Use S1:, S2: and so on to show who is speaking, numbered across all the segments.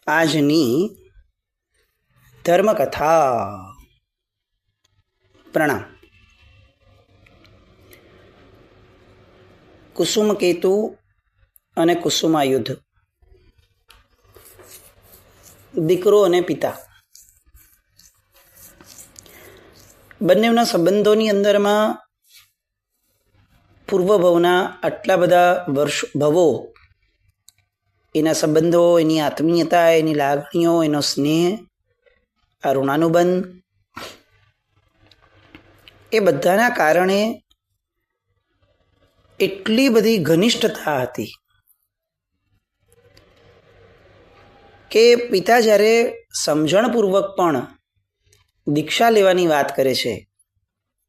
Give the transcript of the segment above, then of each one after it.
S1: આજની ધર્મકથા. પ્રણામ. કુસુમકેતુ અને કુસુમાયુદ્ધ. દીકરો અને પિતા બંનેના સંબંધોની અંદરમાં પૂર્વભવના આટલા બધા ભવો, એના સંબંધો, એની આત્મીયતા, એની લાગણીઓ, એનો સ્નેહ, આ ઋણાનુબંધ, એ બધાના કારણે એટલી બધી ઘનિષ્ઠતા હતી કે પિતા જ્યારે સમજણપૂર્વક પણ દીક્ષા લેવાની વાત કરે છે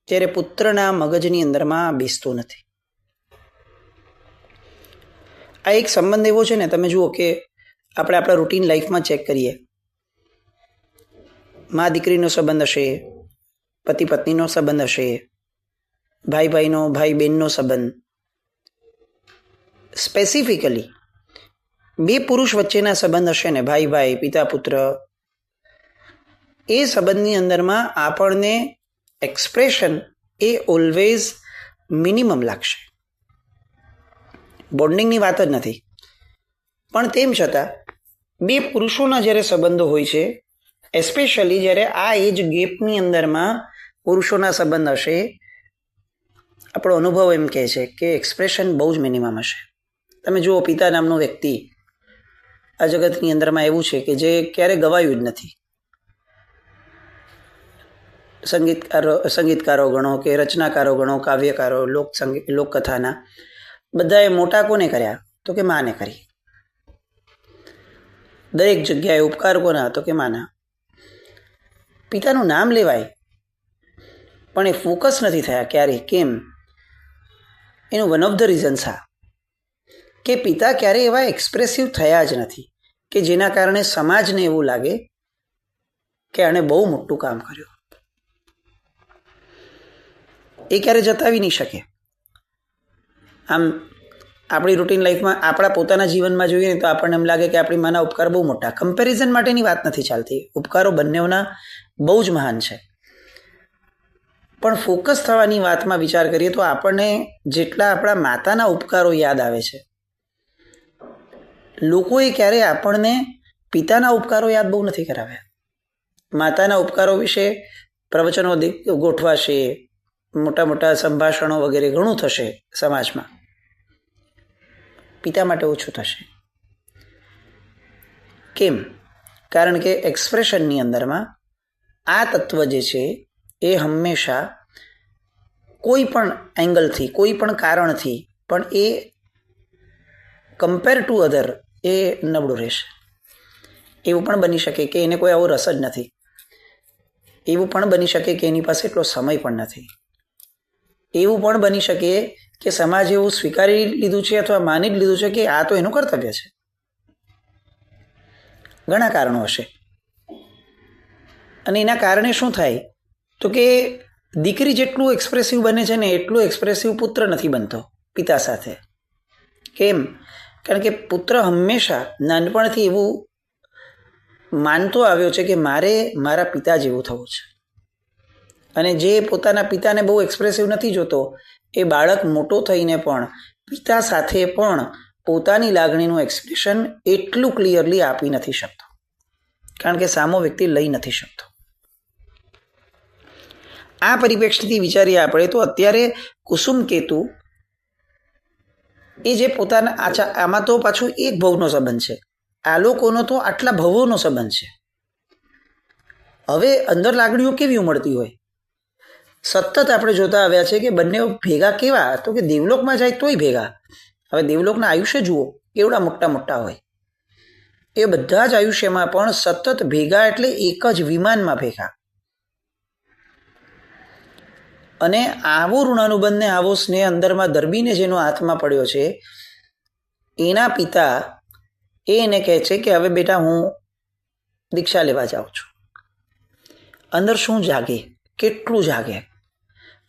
S1: ત્યારે પુત્રના મગજની અંદરમાં બેસતું નથી. આ એક સંબંધ એવો છે ને, તમે જુઓ કે આપણે આપણા રૂટીન લાઈફમાં ચેક કરીએ, મા દીકરીનો સંબંધ હશે, પતિ પત્નીનો સંબંધ હશે, ભાઈ ભાઈનો, ભાઈ બહેનનો સંબંધ, સ્પેસિફિકલી બે પુરુષ વચ્ચેના સંબંધ હશે ને, ભાઈ ભાઈ, પિતા પુત્ર, એ સંબંધની અંદરમાં આપણને એક્સપ્રેશન એ ઓલવેઝ મિનિમમ લાગશે. બોન્ડિંગની વાત જ નથી, પણ તેમ છતાં બે પુરુષોના જ્યારે સંબંધો હોય છે, એસ્પેશિયલી જ્યારે આ એજ ગેપની અંદરમાં પુરુષોના સંબંધ હશે, આપણો અનુભવ એમ કહે છે કે એક્સપ્રેશન બહુ જ મિનિમમ હશે. તમે જુઓ, પિતા નામનો વ્યક્તિ આ જગતની અંદરમાં એવું છે કે જે ક્યારે ગવાયું જ નથી. સંગીતકારો ગણો કે રચનાકારો ગણો, કાવ્યકારો, લોકકથાના, બધાએ મોટા કોને કર્યા? તો કે માને કરી. દરેક જગ્યાએ ઉપકાર કોના? તો કે માના. પિતાનું નામ લેવાય પણ એ ફોકસ નથી થયા ક્યારેય. કેમ? એનું વન ઓફ ધ રીઝન્સ આ કે પિતા ક્યારેય એવા એક્સપ્રેસિવ થયા જ નથી કે જેના કારણે સમાજને એવું લાગે કે આણે બહુ મોટું કામ કર્યું. એ ક્યારે જતાવી નહીં શકે. આમ આપણી રૂટીન લાઈફમાં, આપણા પોતાના જીવનમાં જોઈએ ને તો આપણને એમ લાગે કે આપણી માના ઉપકાર બહુ મોટા. કમ્પેરિઝન માટેની વાત નથી ચાલતી, ઉપકારો બંનેઓના બહુ જ મહાન છે. પણ ફોકસ થવાની વાતમાં વિચાર કરીએ તો આપણને જેટલા આપણા માતાના ઉપકારો યાદ આવે છે, લોકોએ ક્યારે આપણને પિતાના ઉપકારો યાદ બહુ નથી કરાવ્યા. માતાના ઉપકારો વિશે પ્રવચનો ગોઠવાશે, મોટા મોટા સંભાષણો વગેરે ઘણું થશે સમાજમાં. પિતા માટે ઓછું થશે. કેમ? કારણ કે એક્સપ્રેશનની અંદરમાં આ તત્વ જે છે એ હંમેશા કોઈ પણ એંગલથી, કોઈ પણ કારણથી પણ એ કમ્પેર ટુ અધર એ નબળું રહેશે. એવું પણ બની શકે કે એને કોઈ આવો રસ જ નથી. એવું પણ બની શકે કે એની પાસે એટલો સમય પણ નથી. એવું પણ બની શકે કે સમાજ એવું સ્વીકારી લીધું છે અથવા માની જ લીધું છે કે આ તો એનું કર્તવ્ય છે. ઘણા કારણો હશે. અને એના કારણે શું થાય તો કે દીકરી જેટલું એક્સપ્રેસિવ બને છે ને એટલું એક્સપ્રેસિવ પુત્ર નથી બનતો પિતા સાથે. કેમ? કારણ કે પુત્ર હંમેશા નાનપણથી એવું માનતો આવ્યો છે કે મારે મારા પિતા જેવું થવું છે. અને જે પોતાના પિતાને બહુ એક્સપ્રેસિવ નથી જોતો, એ બાળક મોટો થઈને પણ પિતા સાથે પણ પોતાની લાગણીનું એક્સપ્રેશન એટલું ક્લિયરલી આપી નથી શકતો, કારણ કે સામો વ્યક્તિ લઈ નથી શકતો. આ પરિપ્રેક્ષ્યથી વિચારીએ આપણે તો અત્યારે કુસુમકેતુ એ જે પોતાના, આમાં તો પાછું એક ભવનો સંબંધ છે, આ લોકોનો તો આટલા ભવોનો સંબંધ છે. હવે અંદર લાગણીઓ કેવી ઉમળતી હોય, સતત આપણે જોતા આવ્યા છે કે બંને ભેગા કેવા, તો કે દેવલોકમાં જાય તોય ભેગા. હવે દેવલોકના આયુષ્ય જુઓ કેવડા મોટા મોટા હોય, એ બધા જ આયુષ્યમાં પણ સતત ભેગા, એટલે એક જ વિમાનમાં ભેગા. અને આવો ઋણાનુબંધને, આવો સ્નેહ અંદરમાં દરબીને જેનો હાથમાં પડ્યો છે, એના પિતા એને કહે છે કે હવે બેટા હું દીક્ષા લેવા જાઉં છું. અંદર શું જાગે, કેટલું જાગે.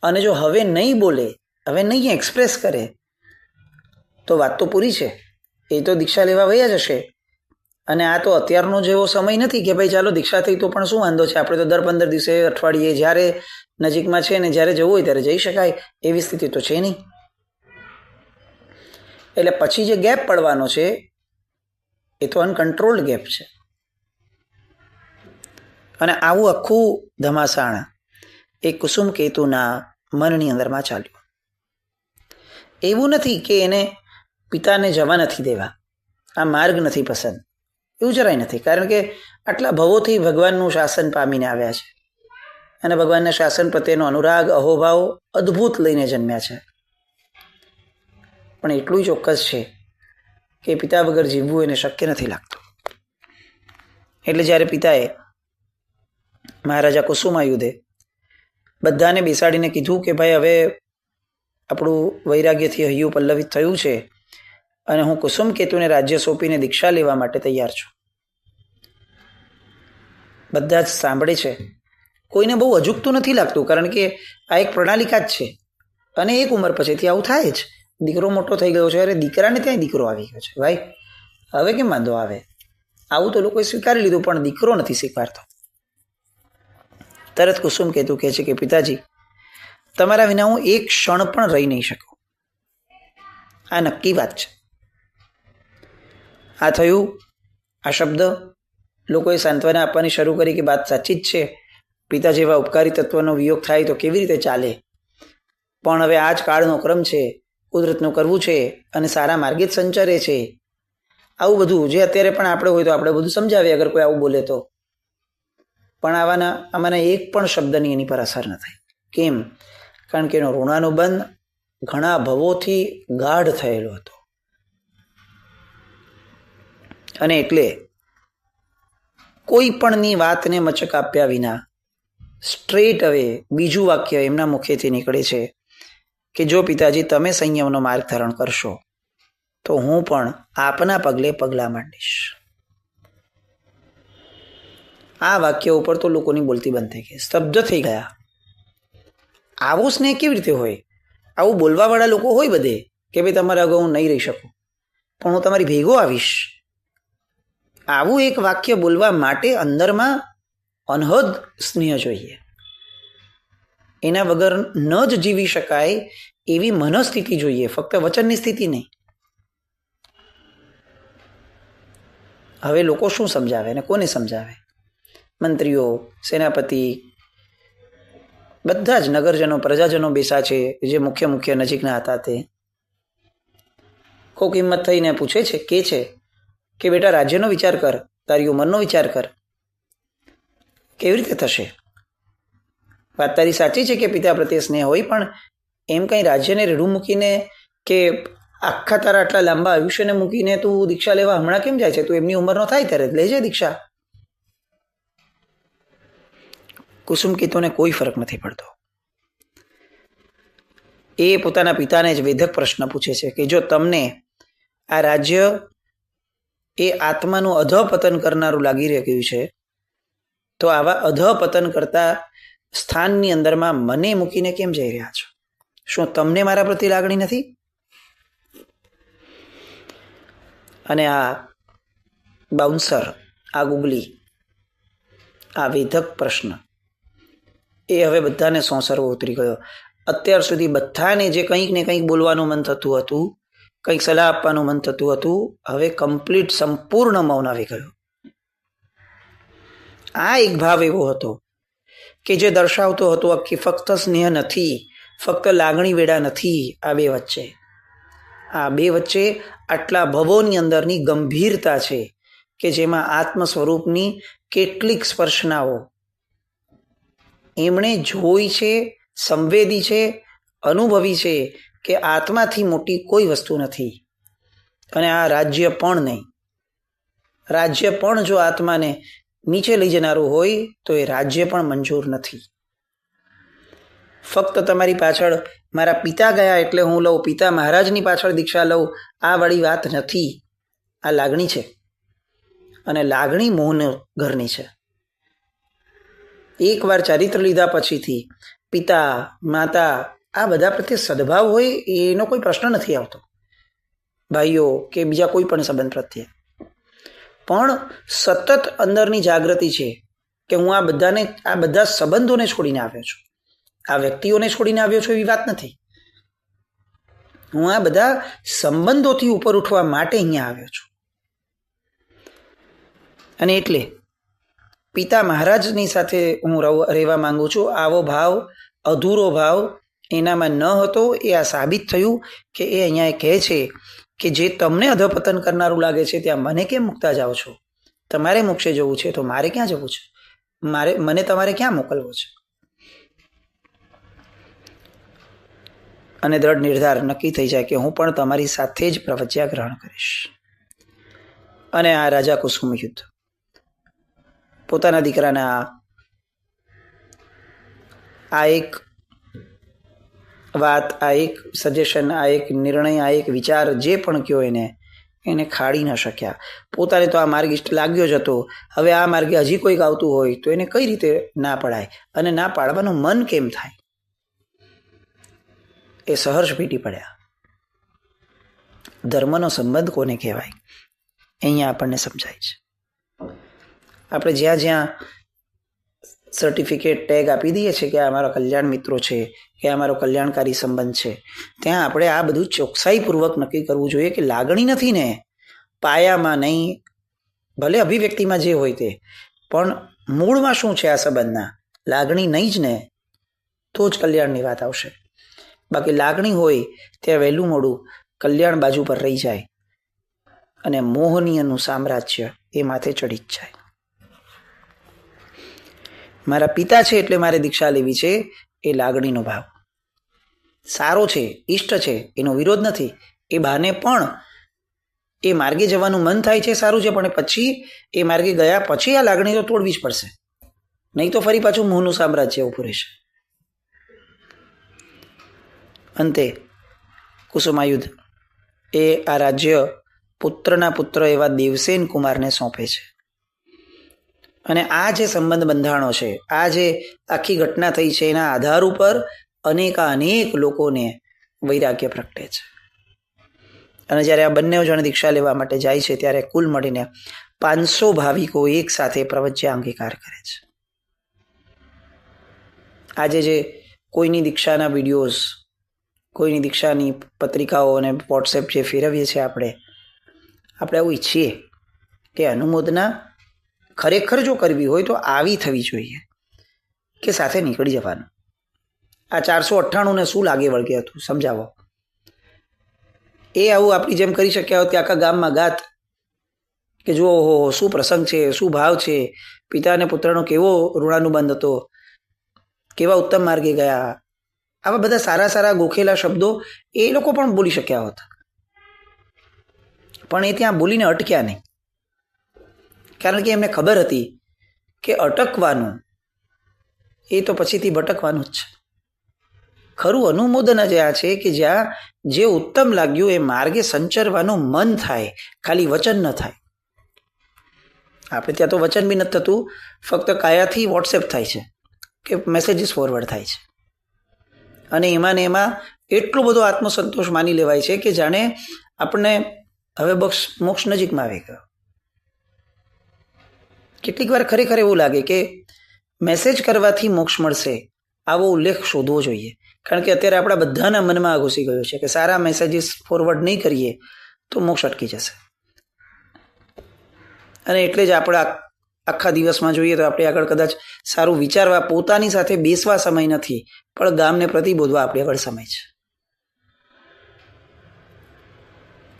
S1: અને જો હવે નહીં બોલે, હવે નહીં એક્સપ્રેસ કરે તો વાત તો પૂરી છે. એ તો દીક્ષા લેવા વયા જશે અને આ તો અત્યારનો જેવો સમય નથી કે ભાઈ ચાલો દીક્ષા થઈ તો પણ શું વાંધો છે, આપણે તો દર 15 દિવસે અઠવાડિયે જ્યારે નજીકમાં છે ને જ્યારે જવું હોય ત્યારે જઈ શકાય, એવી સ્થિતિ તો છે નહીં. એટલે પછી જે ગેપ પડવાનો છે એ તો અનકન્ટ્રોલ્ડ ગેપ છે. અને આવું આખું ધમાસાણ એ કુસુમ કેતુના મનની અંદરમાં ચાલ્યું. એવું નથી કે એને પિતાને જવા નથી દેવા, આ માર્ગ નથી પસંદ, એવું જરાય નથી. કારણ કે આટલા ભવોથી ભગવાનનું શાસન પામીને આવ્યા છે અને ભગવાનના શાસન પ્રત્યેનો અનુરાગ, અહોભાવ અદ્ભુત લઈને જન્મ્યા છે. પણ એટલું ચોક્કસ છે કે પિતા વગર જીવવું એને શક્ય નથી લાગતું. એટલે જ્યારે પિતાએ મહારાજા કુસુમાયુધે બધાને બેસાડીને કીધું કે ભાઈ હવે આપણું વૈરાગ્યથી હૈયું પલ્લવિત થયું છે અને હું કુસુમ કેતુને રાજ્ય સોંપીને દીક્ષા લેવા માટે તૈયાર છું. બધા જ સાંભળે છે. કોઈને બહુ અજુગતું નથી લાગતું, કારણ કે આ એક પ્રણાલિકા જ છે અને એક ઉંમર પછીથી આવું થાય જ. દીકરો મોટો થઈ ગયો છે, અરે દીકરાને ત્યાં દીકરો આવી ગયો છે, ભાઈ હવે કેમ વાંધો આવે? આવું તો લોકોએ સ્વીકારી લીધું, પણ દીકરો નથી સ્વીકારતો. તરત કુસુમ કેતુ કહે છે કે પિતાજી, તમારા વિના હું એક ક્ષણ પણ રહી નહીં શકું, આ નક્કી વાત છે. આ થયું, આ શબ્દ લોકોએ સાંત્વના આપવાની શરૂ કરી કે વાત સાચી જ છે, પિતા જેવા ઉપકારી તત્વનો વિયોગ થાય તો કેવી રીતે ચાલે, પણ હવે આ જ કાળનો ક્રમ છે, કુદરતનું કરવું છે અને સારા માર્ગે જ સંચરે છે. આવું બધું જે અત્યારે પણ આપણે હોય તો આપણે બધું સમજાવીએ અગર કોઈ આવું બોલે તો, પણ આમાંના એક પણ શબ્દની એની પર અસર ન થઈ. કેમ? કારણ કે એનો ઋણાનુબંધ ઘણા ભવોથી ગાઢ થયેલો હતો. અને એટલે કોઈ પણની વાતને મચક આપ્યા વિના સ્ટ્રેટ હવે બીજું વાક્ય એમના મુખેથી નીકળે છે કે જો પિતાજી તમે સંયમનો માર્ગ ધારણ કરશો તો હું પણ આપના પગલે પગલાં માંડીશ. આ વાક્ય ઉપર તો લોકોની બોલતી બંધ થઈ ગઈ, સ્તબ્ધ થઈ ગયા. આવો સ્નેહ કેવી રીતે હોય? આવું બોલવાવાળા લોકો હોય બધે કે ભાઈ તમારા અગાઉ હું નહીં રહી શકું, પણ હું તમારી ભેગો આવીશ. આવું એક વાક્ય બોલવા માટે અંદરમાં અનહદ સ્નેહ જોઈએ. એના વગર ન જ જીવી શકાય એવી મનસ્થિતિ જોઈએ, ફક્ત વચનની સ્થિતિ નહીં. હવે લોકો શું સમજાવે અને કોને સમજાવે? મંત્રીઓ, સેનાપતિ, બધા જ નગરજનો, પ્રજાજનો બેસા છે જે મુખ્ય નજીકના હતા તે. કોઈક હિંમત થઈને પૂછે છે, કે છે કે બેટા રાજ્યનો વિચાર કર, તારી ઉંમરનો વિચાર કર. કેવી રીતે થશે? વાત તારી સાચી છે કે પિતા પ્રત્યે સ્નેહ હોય, પણ એમ કંઈ રાજ્યને રેડું મૂકીને કે આખા તારા આટલા લાંબા આયુષ્યને મૂકીને તું દીક્ષા લેવા હમણાં કેમ જાય છે? તું એમની ઉંમરનો થાય ત્યારે લેજે દીક્ષા. કુસુમ કેતુને કોઈ ફરક નથી પડતો. એ પોતાના પિતાને જ વેધક પ્રશ્ન પૂછે છે કે જો તમને આ રાજ્ય એ આત્માનું અધઃપતન કરનારું લાગી રહ્યું છે તો આવા અધઃપતન કરતા સ્થાનની અંદરમાં મને મૂકીને કેમ જઈ રહ્યા છો? શું તમને મારા પ્રત્યે લાગણી નથી? અને આ બાઉન્સર, આ ગુગલી, આ વેધક પ્રશ્ન એ હવે બધાને સોંસરવો ઉતરી ગયો. અત્યાર સુધી બધાને જે કંઈક ને કંઈક બોલવાનું મન થતું હતું, કંઈક સલાહ આપવાનું મન થતું હતું, હવે કમ્પ્લીટ સંપૂર્ણ મૌન આવી ગયું. આ એક ભાવ એવો હતો કે જે દર્શાવતો હતો કે ફક્ત સ્નેહ નથી, ફક્ત લાગણી વેડા નથી. આ બે વચ્ચે આટલા ભવોની અંદરની ગંભીરતા છે કે જેમાં આત્મ સ્વરૂપની કેટલીક સ્પર્શનાઓ એમણે જોઈ છે, સંવેદી છે, અનુભવી છે કે આત્માથી મોટી કોઈ વસ્તુ નથી. અને આ રાજ્ય પણ નહીં. રાજ્ય પણ જો આત્માને નીચે લઈ જનારું હોય તો એ રાજ્ય પણ મંજૂર નથી. ફક્ત તમારી પાછળ મારા પિતા ગયા એટલે હું લઉં, પિતા મહારાજની પાછળ દીક્ષા લઉં, આ વાળી વાત નથી. આ લાગણી છે અને લાગણી મોહન ઘરની છે. એકવાર ચારિત્ર લીધા પછીથી પિતા, માતા આ બધા પ્રત્યે સદભાવ હોય એનો કોઈ પ્રશ્ન નથી આવતો, ભાઈઓ કે બીજા કોઈ પણ સંબંધ પ્રત્યે. પણ સતત અંદરની જાગૃતિ છે કે હું આ બધા સંબંધોને છોડીને આવ્યો છું, આ વ્યક્તિઓને છોડીને આવ્યો છું એવી વાત નથી. હું આ બધા સંબંધોથી ઉપર ઉઠવા માટે અહીંયા આવ્યો છું. અને એટલે પિતા મહારાજની સાથે હું રહેવા માંગુ છું. આવો ભાવ, અધૂરો ભાવ એનામાં ન હતો. એ આ સાબિત થયું કે એ અહીંયા કહે છે કે જે તમને અધપતન કરનારું લાગે છે ત્યાં મને કેમ મૂકતા જાઓ છો? તમારે મોક્ષે જવું છે તો મારે ક્યાં જવું છે? મને તમારે ક્યાં મોકલવો છે? અને દ્રઢ નિર્ધાર નક્કી થઈ જાય કે હું પણ તમારી સાથે જ પ્રવજ્યા ગ્રહણ કરીશ. અને આ રાજા કુસુમ યુદ્ધ પોતાના દીકરાના આ એક વાત, આ એક સજેશન, આ એક નિર્ણય, આ એક વિચાર, જે પણ કયો એને ખાડી ન શક્યા. પોતાને તો આ માર્ગ ઇષ્ટ લાગ્યો જ હતો. હવે આ માર્ગે હજી કોઈક આવતું હોય તો એને કઈ રીતે ના પડાય, અને ના પાડવાનું મન કેમ થાય? એ સહર્ષ ભેટી પડ્યા. ધર્મનો સંબંધ કોને કહેવાય અહીંયા આપણને સમજાય છે. આપણે જ્યાં જ્યાં સર્ટિફિકેટ ટેગ આપી દઈએ છીએ કે આ અમારા કલ્યાણ મિત્રો છે, કે અમારો કલ્યાણકારી સંબંધ છે, ત્યાં આપણે આ બધું ચોકસાઈપૂર્વક નક્કી કરવું જોઈએ કે લાગણી નથી ને, પાયામાં નહીં, ભલે અભિવ્યક્તિમાં જે હોય તે, પણ મૂળમાં શું છે આ સંબંધના? લાગણી નહીં જ ને, તો જ કલ્યાણની વાત આવશે. બાકી લાગણી હોય ત્યાં વહેલું મોડું કલ્યાણ બાજુ પર રહી જાય અને મોહનીયનું સામ્રાજ્ય એ માથે ચડી જ જાય. મારા પિતા છે એટલે મારે દીક્ષા લેવી છે, એ લાગણીનો ભાવ સારો છે, ઈષ્ટ છે, એનો વિરોધ નથી. એ બહાને પણ એ માર્ગે જવાનું મન થાય છે, સારું છે, પણ પછી એ માર્ગે ગયા પછી આ લાગણી તો તોડવી જ પડશે, નહીં તો ફરી પાછું મોહનું સામ્રાજ્ય ઊભું રહેશે. અંતે કુસુમાયુધ એ આ રાજ્ય પુત્રના પુત્ર એવા દેવસેન કુમારને સોંપે છે. અને આ જે સંબંધ બંધાણો છે, આ જે આખી ઘટના થઈ છે, એના આધાર ઉપર અનેક લોકોને વૈરાગ્ય પ્રગટે છે. અને જ્યારે આ બંને જણ દીક્ષા લેવા માટે જાય છે ત્યારે કુલ મળીને 500 ભાવિકો એક સાથે પ્રવજ્યા અંગીકાર કરે છે. આજે જે કોઈની દીક્ષાના વિડીયોઝ, કોઈની દીક્ષાની પત્રિકાઓ અને વોટ્સએપ જે ફેરવીએ છીએ આપણે એવું ઈચ્છીએ કે અનુમોદના ખરેખર જો કરવી હોય તો આવી થવી જોઈએ કે સાથે નીકળી જવાનું. આ 498ને શું લાગે વળગે હતું સમજાવો. એ આવું આપણી જેમ કરી શક્યા હોત કે આખા ગામમાં ગાત કે જુઓ હો શું પ્રસંગ છે, શું ભાવ છે, પિતા અને પુત્રનો કેવો ઋણાનુબંધ હતો, કેવા ઉત્તમ માર્ગે ગયા. આવા બધા સારા ગોખેલા શબ્દો એ લોકો પણ બોલી શક્યા હોત, પણ એ ત્યાં બોલીને અટક્યા નહીં. કારણ કે એમને ખબર હતી કે અટકવાનું એ તો પછીથી ભટકવાનું જ છે. ખરું અનુમોદન જ આ છે કે જ્યાં જે ઉત્તમ લાગ્યું એ માર્ગે સંચરવાનું મન થાય, ખાલી વચન ન થાય. આપણે ત્યાં તો વચન બી નથી થતું, ફક્ત કાયાથી વોટ્સએપ થાય છે કે મેસેજીસ ફોરવર્ડ થાય છે. અને એમાં ને એમાં એટલો બધો આત્મસંતોષ માની લેવાય છે કે જાણે આપણને હવે મોક્ષ નજીકમાં આવી ગયો. કેટલીક વાર ખરેખર એવું લાગે કે મેસેજ કરવાથી મોક્ષ મળશે, આવો ઉલ્લેખ શોધવો જોઈએ. કારણ કે અત્યારે આપણા બધાના મનમાં આ ઘૂસી ગયું છે કે સારા મેસેજીસ ફોરવર્ડ નહીં કરીએ તો મોક્ષ અટકી જશે. અને એટલે જ આપણા આખા દિવસમાં જોઈએ તો આપણે આગળ કદાચ સારું વિચારવા, પોતાની સાથે બેસવા સમય નથી, પણ ગામને પ્રતિબોધવા આપણી આગળ સમય છે.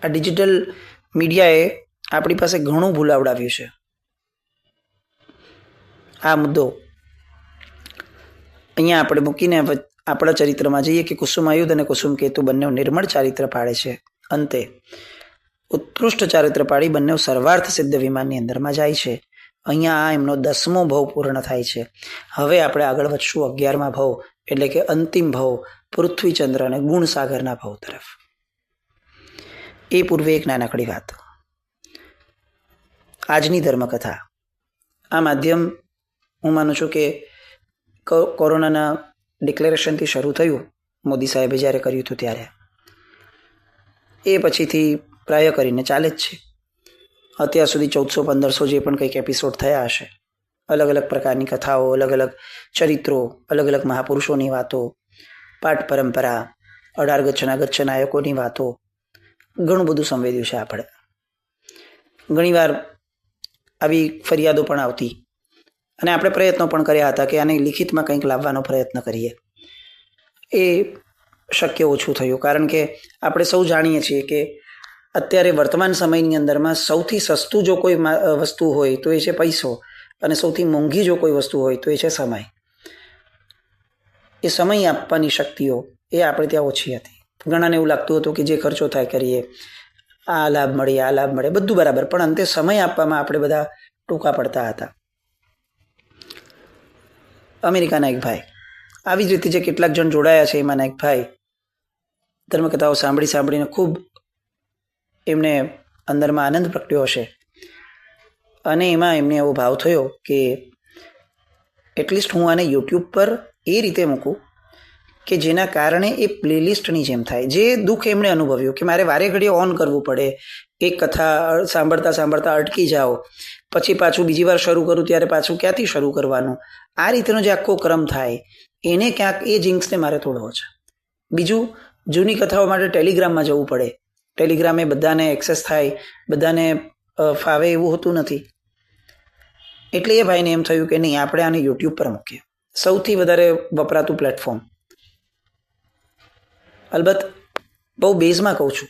S1: આ ડિજિટલ મીડિયાએ આપણી પાસે ઘણું ભૂલાવડાવ્યું છે. આ મુદ્દો અહીંયા આપણે મૂકીને આપણા ચરિત્રમાં જઈએ કે કુસુમાયુધ અને કુસુમકેતુ બંને નિર્મળ ચારિત્ર પાડે છે. અંતે ઉત્કૃષ્ટ ચારિત્ર પાડી બંને સર્વાર્થ સિદ્ધ વિમાનની અંદરમાં જાય છે. અહીંયા આ એમનો 10મો ભવ પૂર્ણ થાય છે. હવે આપણે આગળ વધશું 11મા ભવ એટલે કે અંતિમ ભવ પૃથ્વીચંદ્ર અને ગુણસાગરના ભવ તરફ. એ પૂર્વે એક નાનકડી વાત. આજની ધર્મકથા આ માધ્યમ હું માનું છું કે કોરોનાના ડિક્લેરેશનથી શરૂ થયું, મોદી સાહેબે જ્યારે કર્યું હતું ત્યારે, એ પછીથી પ્રાય કરીને ચાલે જ છે. અત્યાર સુધી 1400-1500 જે પણ કંઈક એપિસોડ થયા હશે, અલગ અલગ પ્રકારની કથાઓ, અલગ અલગ ચરિત્રો, અલગ અલગ મહાપુરુષોની વાતો, પાઠ પરંપરા, 18 ગચ્છ નાયકોની વાતો, ઘણું બધું સંવેદ્યું છે આપણે. ઘણીવાર આવી ફરિયાદો પણ આવતી અને આપણે પ્રયત્નો પણ કર્યા હતા કે આને લિખિતમાં કંઈક લાવવાનો પ્રયત્ન કરીએ. એ શક્ય ઓછું થયું, કારણ કે આપણે સૌ જાણીએ છીએ કે અત્યારે વર્તમાન સમયની અંદરમાં સૌથી સસ્તું જો કોઈ વસ્તુ હોય તો એ છે પૈસો, અને સૌથી મોંઘી જો કોઈ વસ્તુ હોય તો એ છે સમય. એ સમય આપવાની શક્તિઓ એ આપણે ત્યાં ઓછી હતી. ઘણાને એવું લાગતું હતું કે જે ખર્ચો થાય કરીએ, આ લાભ મળે, આ લાભ મળે, બધું બરાબર, પણ અંતે સમય આપવામાં આપણે બધા ટૂંકા પડતા હતા. અમેરિકાના એક ભાઈ, આવી જ રીતે જે કેટલાક જણ જોડાયા છે એમાંના એક ભાઈ ધર્મકથાઓ સાંભળીને ખૂબ એમને અંદરમાં આનંદ પ્રગટ્યો હશે, અને એમાં એમને એવો ભાવ થયો કે એટલીસ્ટ હું આને યુટ્યુબ પર એ રીતે મૂકું કે જેના કારણે એ પ્લેલિસ્ટની જેમ થાય. જે દુઃખ એમણે અનુભવ્યું કે મારે વારે ઘડીએ ઓન કરવું પડે, એક કથા સાંભળતા અટકી જાઓ, પછી પાછું બીજી વાર શરૂ કરું ત્યારે પાછું ક્યાંથી શરૂ કરવાનું, આ રીતનો જે આખો ક્રમ થાય એને ક્યાંક એ જિંક્સને મારે તોડવો છે. બીજું, જૂની કથાઓ માટે ટેલિગ્રામમાં જવું પડે. ટેલિગ્રામ એ બધાને એક્સેસ થાય, બધાને ફાવે એવું હોતું નથી. એટલે એ ભાઈને એમ થયું કે નહીં, આપણે આને યુટ્યુબ પર મૂકીએ, સૌથી વધારે વપરાતું પ્લેટફોર્મ. અલબત્ત બહુ બેઝમાં કહું છું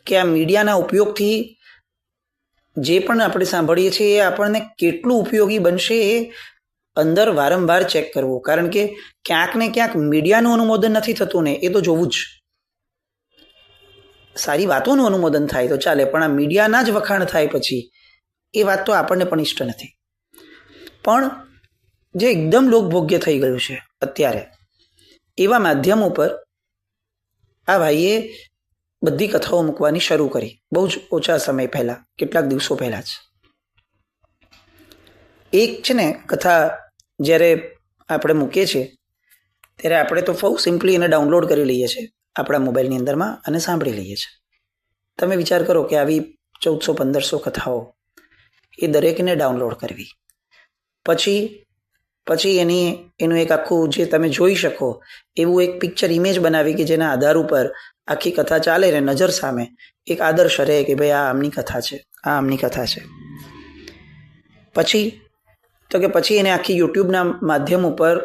S1: કે આ મીડિયાના ઉપયોગથી જે પણ આપણે સાંભળીએ છીએ એ આપણને કેટલું ઉપયોગી બનશે એ અંદર વારંવાર ચેક કરવું, કારણ કે ક્યાંક ને ક્યાંક મીડિયાનું અનુમોદન નથી થતું ને, એ તો જોવું જ. સારી વાતોનું અનુમોદન થાય તો ચાલે, પણ આ મીડિયાના જ વખાણ થાય પછી એ વાત તો આપણને પણ ઇષ્ટ નથી. પણ જે એકદમ લોકભોગ્ય થઈ ગયું છે અત્યારે, એવા માધ્યમ ઉપર આ ભાઈએ બધી કથાઓ મૂકવાની શરૂ કરી, બહુ જ ઓછા સમય પહેલાં, કેટલાક દિવસો પહેલાં જ. એક છે ને કથા જ્યારે આપણે મૂકીએ છીએ ત્યારે આપણે તો બહુ સિમ્પલી એને ડાઉનલોડ કરી લઈએ છીએ આપણા મોબાઈલની અંદરમાં અને સાંભળી લઈએ છીએ. તમે વિચાર કરો કે આવી 1400-1500 કથાઓ એ દરેકને ડાઉનલોડ કરવી, પછી એનું એક આખું જે તમે જોઈ શકો એવું એક પિક્ચર ઇમેજ બનાવી કે જેના આધાર ઉપર આખી કથા ચાલે ને નજર સામે એક આદર્શ રહે કે ભાઈ આ આમની કથા છે, આ આમની કથા છે. પછી એને આખી યુટ્યુબના માધ્યમ ઉપર,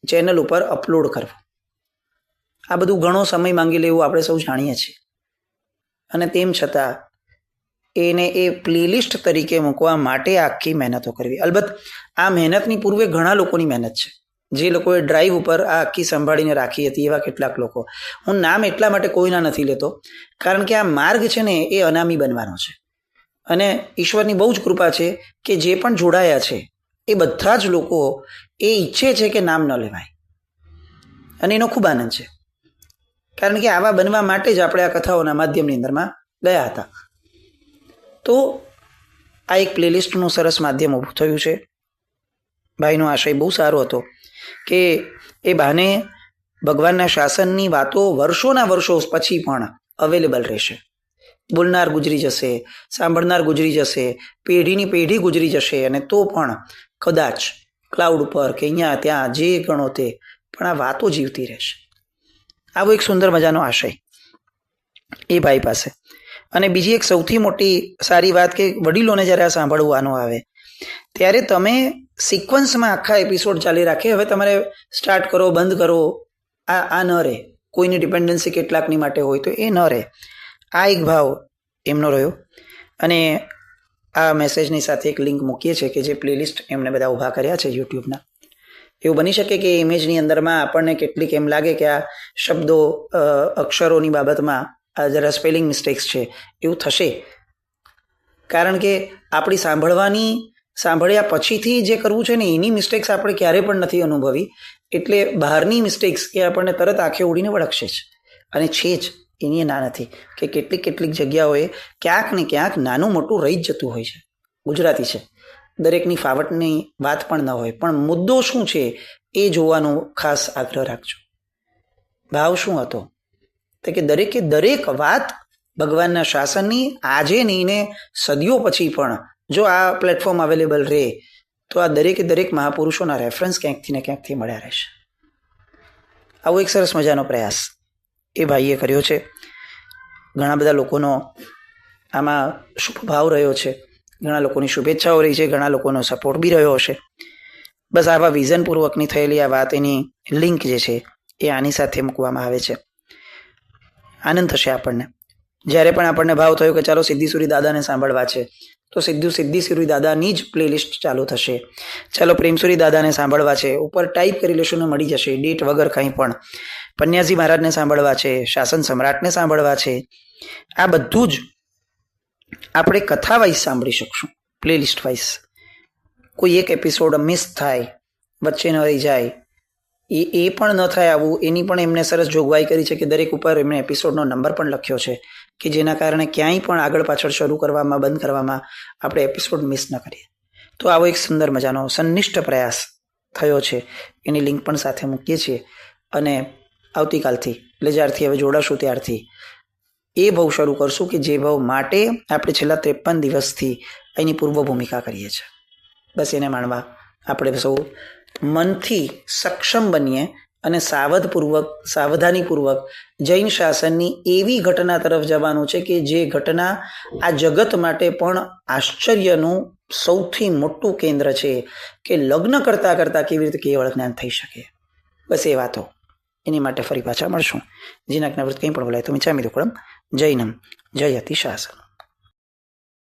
S1: ચેનલ ઉપર અપલોડ કરવું, આ બધું ઘણો સમય માંગી લેવું આપણે સૌ જાણીએ છીએ. અને તેમ છતાં એને એ પ્લેલિસ્ટ તરીકે મૂકવા માટે આખી મહેનતો કરવી. અલબત્ત આ મહેનતની પૂર્વે ઘણા લોકોની મહેનત છે. જે લોકોએ ડ્રાઈવ ઉપર આ આખી સંભાળીને રાખી હતી એવા કેટલાક લોકો. હું નામ એટલા માટે કોઈના નથી લેતો કારણ કે આ માર્ગ છે ને એ અનામી બનવાનો છે, અને ઈશ્વરની બહુ જ કૃપા છે કે જે પણ જોડાયા છે એ બધા જ લોકો એ ઈચ્છે છે કે નામ ન લેવાય, અને એનો ખૂબ આનંદ છે, કારણ કે આવા બનવા માટે જ આપણે આ કથાઓના માધ્યમની અંદરમાં ગયા હતા. તો આ એક પ્લેલિસ્ટનું સરસ માધ્યમ ઊભું થયું છે. ભાઈનો આશય બહુ સારો હતો કે એ બહાને ભગવાનના શાસનની વાતો વર્ષોના વર્ષો પછી પણ અવેલેબલ રહેશે. બોલનાર ગુજરી જશે, સાંભળનાર ગુજરી જશે, પેઢીની પેઢી ગુજરી જશે, અને તો પણ કદાચ ક્લાઉડ ઉપર કે અહીંયા ત્યાં જે ગણો તે, પણ આ વાતો જીવતી રહેશે. આવો એક સુંદર મજાનો આશય એ ભાઈ પાસે. અને બીજી એક સૌથી મોટી સારી વાત કે વડીલોને જ્યારે આ સાંભળવાનો આવે ત્યારે તમે સિક્વન્સમાં આખા એપિસોડ ચાલી રાખે. હવે તમારે સ્ટાર્ટ કરો, બંધ કરો, આ ન રહે. કોઈની ડિપેન્ડન્સી કેટલાકની માટે હોય તો એ ન રહે. આ એક ભાવ એમનો રહ્યો. અને આ મેસેજની સાથે એક લિંક મૂકીએ છીએ કે જે પ્લેલિસ્ટ એમણે બધા ઊભા કર્યા છે યુટ્યુબના. એવું બની શકે કે ઇમેજની અંદરમાં આપણને કેટલીક એમ લાગે કે આ શબ્દો, અક્ષરોની બાબતમાં આ જરા સ્પેલિંગ મિસ્ટેક્સ છે, એવું થશે, કારણ કે આપણી સાંભળ્યા પછીથી જે કરવું છે ને એની મિસ્ટેક્સ આપણે ક્યારેય પણ નથી અનુભવી. એટલે બહારની મિસ્ટેક્સ એ આપણને તરત આંખે ઉડીને વળગશે જ, અને છે જ એની ના નથી કે કેટલીક જગ્યાઓએ ક્યાંક ને ક્યાંક નાનું મોટું રહી જ જતું હોય છે. ગુજરાતી છે, દરેકની ફાવટની વાત પણ ન હોય, પણ મુદ્દો શું છે એ જોવાનો ખાસ આગ્રહ રાખજો. ભાવ શું હતો તો કે દરેકે દરેક વાત ભગવાનના શાસનની આજે નહીં ને સદીઓ પછી પણ જો આ પ્લેટફોર્મ અવેલેબલ રહે તો આ દરેકે દરેક મહાપુરુષોના રેફરન્સ ક્યાંકથી ને ક્યાંકથી મળ્યા રહેશે. આવો એક સરસ મજાનો પ્રયાસ એ ભાઈએ કર્યો છે. ઘણા બધા લોકોનો આમાં શુભ ભાવ રહ્યો છે, ઘણા લોકોની શુભેચ્છાઓ રહી છે, ઘણા લોકોનો સપોર્ટ બી રહ્યો હશે. બસ આવા વિઝનપૂર્વકની થયેલી આ વાત, એની લિંક જે છે એ આની સાથે મૂકવામાં આવે છે. આનંદ થશે આપણને જ્યારે પણ આપણને ભાવ થયો કે ચાલો સિદ્ધિસુરી દાદાને સાંભળવા છે તો સિદ્ધિસુરી દાદાની જ પ્લેલિસ્ટ ચાલુ થશે. ચાલો પ્રેમસુરી દાદાને સાંભળવા છે, ઉપર ટાઈપ કરી લેશું ને મળી જશે, ડેટ વગર કંઈ પણ. પન્યાજી મહારાજને સાંભળવા છે, શાસન સમ્રાટને સાંભળવા છે, આ બધું જ આપણે કથા વાઇઝ સાંભળી શકશું, પ્લેલિસ્ટ વાઇઝ. કોઈ એક એપિસોડ મિસ થાય, વચ્ચે ન રહી જાય, એ પણ ન થાય આવું, એની પણ એમને સરસ જોગવાઈ કરી છે કે દરેક ઉપર એમને એપિસોડનો નંબર પણ લખ્યો છે કે જેના કારણે ક્યાંય પણ આગળ પાછળ શરૂ કરવામાં બંધ કરવામાં આપણે એપિસોડ મિસ ન કરીએ. તો આવો એક સુંદર મજાનો સંનિષ્ઠ પ્રયાસ થયો છે, એની લિંક પણ સાથે મૂકીએ છીએ. અને આવતીકાલથી એટલે જ્યારથી હવે જોડાશું ત્યારથી એ ભાવ શરૂ કરશું કે જે ભાવ માટે આપણે છેલ્લા 53 દિવસથી એની પૂર્વ ભૂમિકા કરીએ છીએ. બસ એને માણવા આપણે સૌ મનથી સક્ષમ બનીએ અને સાવધાનીપૂર્વક જૈન શાસનની એવી ઘટના તરફ જવાનું છે કે જે ઘટના આ જગત માટે પણ આશ્ચર્યનું સૌથી મોટું કેન્દ્ર છે કે લગ્ન કરતાં કરતાં કેવી રીતે કેવળ જ્ઞાન થઈ શકે. બસ એ વાતો એની માટે ફરી પાછા મળશું. જીના જ્ઞાવૃત કંઈ પણ બોલાય તો મિચ્છામિ દુક્કડમ. જૈનમ જયતિ શાસન.